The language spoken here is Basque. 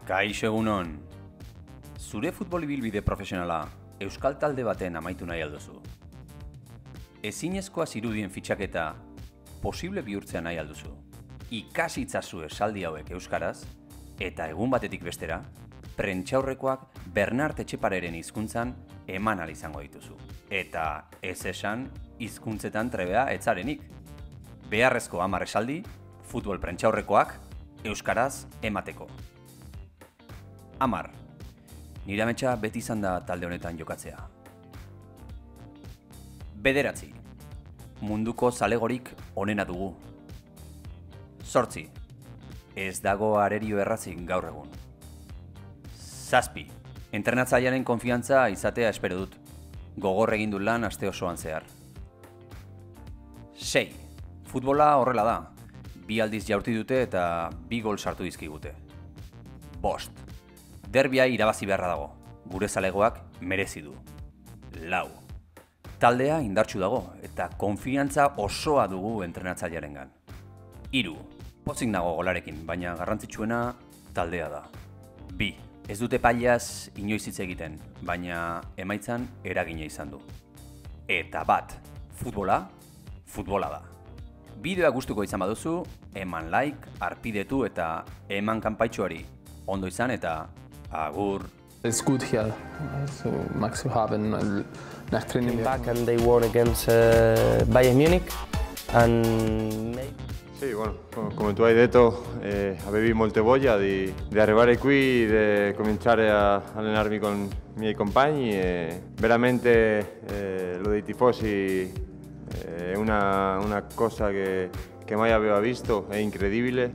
Kaixo egunon. Zure futbol ibilbide profesionala euskal talde baten amaitu nahi alduzu. Ezinezkoa zirudien fitxaketa posible bihurtzea nahi alduzu. Ikasi itzazu esaldi hauek euskaraz, eta egun batetik bestera, prentxaurrekoak Bernart Etxepareren hizkuntzan eman ahal izango dituzu. Eta ez esan hizkuntzetan trebea etzarenik. Beharrezko 10 esaldi, futbol prentxaurrekoak euskaraz emateko. 10. Nire ametsa beti izan da talde honetan jokatzea. 9. Munduko zalegorik onena dugu. 8. Ez dago arerio errazik gaur egun. 7. Entrenatzailearen konfiantza izatea espero dut. Gogor egin du lan aste osoan zehar. 6. Futbola horrela da. 2 aldiz jaurti dute eta 2 gol sartu dizkigute. 5. Derbia irabazi beharra dago. Gure zalegoak merezi du. 4. Taldea indartsu dago eta konfiantza osoa dugu entrenatzailearengan. 3. Pozik nago golarekin, baina garrantzitsuena taldea da. 2. Ez dute pailaz inoiz hitz egiten, baina emaitzan eragina izan du. Eta 1. Futbola da. Bideoa gustuko izan baduzu, eman like, arpidetu eta eman kanpaitxoari. Ondo izan eta agur. It's good here, so Max haben nach Training. Back and they won against Bayern Munich and Sì, bueno, come tu hai detto, avevi molte voglia di arrivare qui, di cominciare a allenarmi con i miei compagni e veramente lo dei tifosi è una cosa che mai avevo visto, è incredibile.